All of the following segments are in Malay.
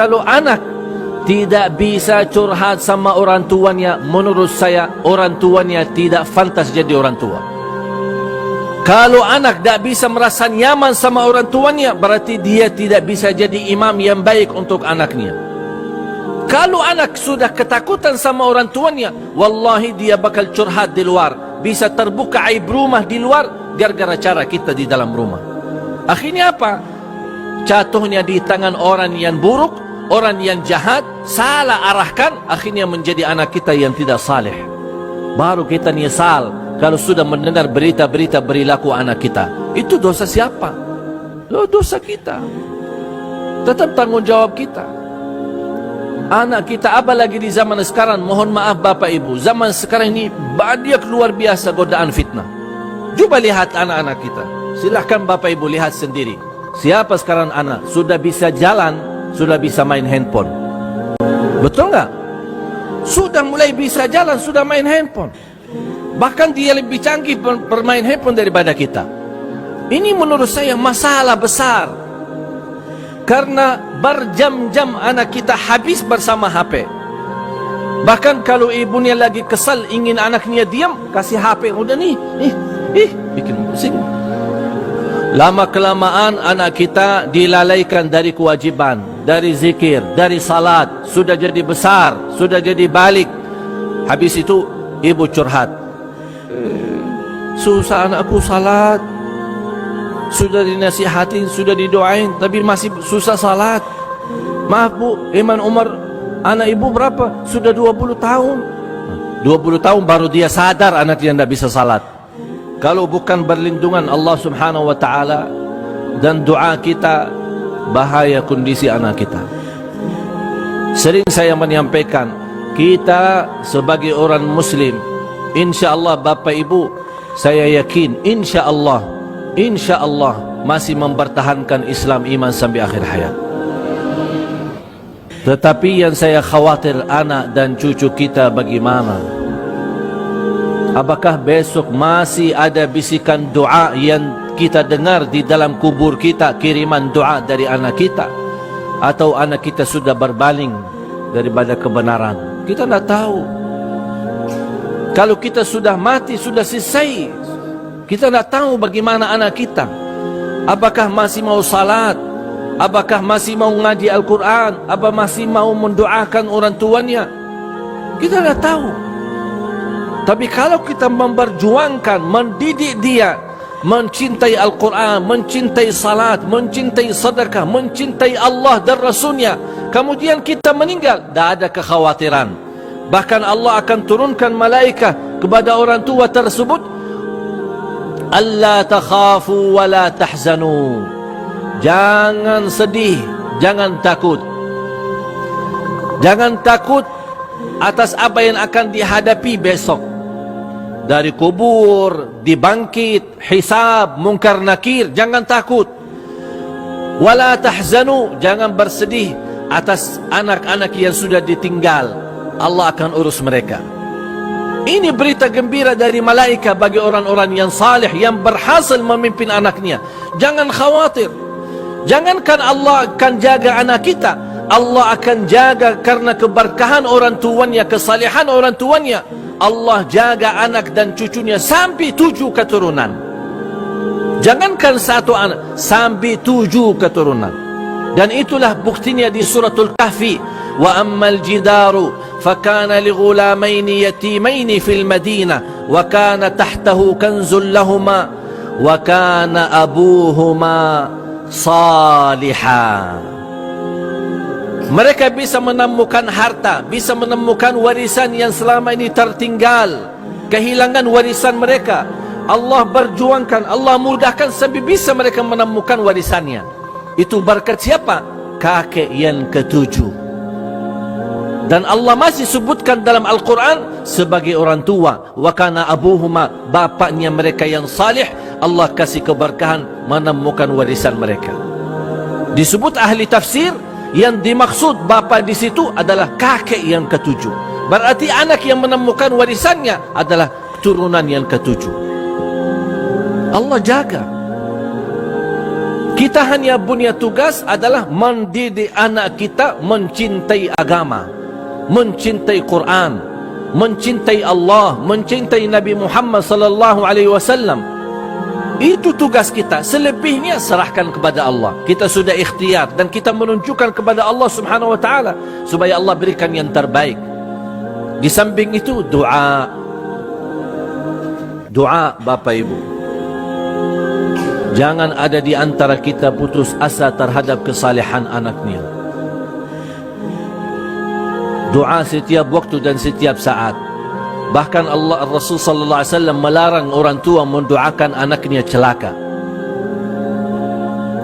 kalau anak tidak bisa curhat sama orang tuanya, menurut saya orang tuanya tidak pantas jadi orang tua. Kalau anak tidak bisa merasa nyaman sama orang tuanya, berarti dia tidak bisa jadi imam yang baik untuk anaknya. Kalau anak sudah ketakutan sama orang tuanya, wallahi dia bakal curhat di luar, bisa terbuka aib rumah di luar gara-gara cara kita di dalam rumah. Akhirnya apa? Jatuhnya di tangan orang yang buruk, orang yang jahat, salah arahkan, akhirnya menjadi anak kita yang tidak saleh. Baru kita nyesal kalau sudah mendengar berita-berita perilaku anak kita. Itu dosa siapa? Dosa kita. Tetap tanggung jawab kita. Anak kita, apalagi di zaman sekarang, mohon maaf Bapak Ibu, zaman sekarang ini banyak luar biasa godaan fitnah. Coba lihat anak-anak kita. Silahkan Bapak Ibu lihat sendiri. Siapa sekarang anak sudah bisa jalan, sudah bisa main handphone? Betul nggak? Sudah mulai bisa jalan, sudah main handphone. Bahkan dia lebih canggih bermain handphone daripada kita. Ini menurut saya masalah besar. Karena berjam-jam anak kita habis bersama HP. Bahkan kalau ibunya lagi kesal ingin anaknya diam, kasih HP. Udah nih, bikin pusing. Lama-kelamaan anak kita dilalaikan dari kewajiban, dari zikir, dari salat. Sudah jadi besar, sudah jadi balik. Habis itu ibu curhat. Susah anakku salat, sudah dinasihatin, sudah didoain, tapi masih susah salat. Maaf bu, Iman Umar, anak ibu berapa? Sudah 20 tahun. 20 tahun baru dia sadar anak dia tidak bisa salat. Kalau bukan berlindungan Allah subhanahu wa ta'ala dan doa kita, bahaya kondisi anak kita. Sering saya menyampaikan, kita sebagai orang muslim, insya Allah Bapak Ibu, saya yakin insya Allah masih mempertahankan Islam iman sampai akhir hayat. Tetapi yang saya khawatir anak dan cucu kita bagaimana? Apakah besok masih ada bisikan doa yang kita dengar di dalam kubur kita, kiriman doa dari anak kita? Atau anak kita sudah berpaling daripada kebenaran? Kita tidak tahu. Kalau kita sudah mati, sudah selesai. Kita tidak tahu bagaimana anak kita. Apakah masih mau salat? Apakah masih mau ngaji Al-Quran? Apa masih mau mendoakan orang tuanya? Kita tidak tahu. Tapi kalau kita memperjuangkan, mendidik dia mencintai Al-Quran, mencintai salat, mencintai sedekah, mencintai Allah dan Rasulnya, kemudian kita meninggal, tidak ada kekhawatiran. Bahkan Allah akan turunkan malaikat kepada orang tua tersebut, alla takhafu wa la tahzanu, jangan sedih, jangan takut. Jangan takut atas apa yang akan dihadapi besok. Dari kubur, dibangkit, hisab, mungkar nakir, jangan takut. Wala tahzanu, jangan bersedih atas anak-anak yang sudah ditinggal. Allah akan urus mereka. Ini berita gembira dari malaikat bagi orang-orang yang saleh, yang berhasil memimpin anaknya. Jangan khawatir. Jangankan Allah akan jaga anak kita, Allah akan jaga karena keberkahan orang tuanya, kesalehan orang tuanya. Allah jaga anak dan cucunya sampai 7 keturunan. Jangankan 1 anak, sampai 7 keturunan. Dan itulah buktinya di suratul Kahfi. Wa ammal jidaru fakana li ghulamaini yatimaini fil madinah wa kana tahtahu kanzul lahuma wa kana abuhuma salihah. Mereka bisa menemukan harta, bisa menemukan warisan yang selama ini tertinggal, kehilangan warisan mereka. Allah berjuangkan, Allah mudahkan sampai bisa mereka menemukan warisannya. Itu berkat siapa? Kakek yang ke-7. Dan Allah masih sebutkan dalam Al-Quran sebagai orang tua. Wa kana abuhuma, bapaknya mereka yang salih, Allah kasih keberkahan menemukan warisan mereka. Disebut ahli tafsir, yang dimaksud bapa di situ adalah kakek yang ke-7. Berarti anak yang menemukan warisannya adalah turunan yang ke-7. Allah jaga. Kita hanya punya tugas adalah mendidik anak kita mencintai agama, mencintai Quran, mencintai Allah, mencintai Nabi Muhammad sallallahu alaihi wasallam. Itu tugas kita. Selebihnya serahkan kepada Allah. Kita sudah ikhtiar dan kita menunjukkan kepada Allah Subhanahu wa taala supaya Allah berikan yang terbaik. Di samping itu doa. Doa Bapak Ibu. Jangan ada di antara kita putus asa terhadap kesalehan anaknya. Doa setiap waktu dan setiap saat. Bahkan Allah Rasul sallallahu alaihi wasallam melarang orang tua mendoakan anaknya celaka.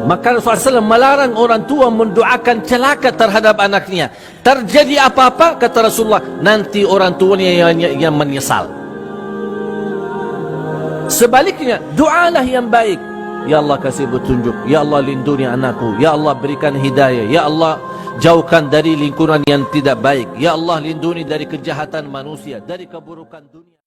Maka Rasulullah SAW melarang orang tua mendoakan celaka terhadap anaknya. Terjadi apa-apa kata Rasulullah, nanti orang tuanya yang menyesal. Sebaliknya, doalah yang baik. Ya Allah kasih petunjuk, ya Allah lindungi anakku, ya Allah berikan hidayah, ya Allah jauhkan dari lingkungan yang tidak baik, ya Allah lindungi dari kejahatan manusia, dari keburukan dunia.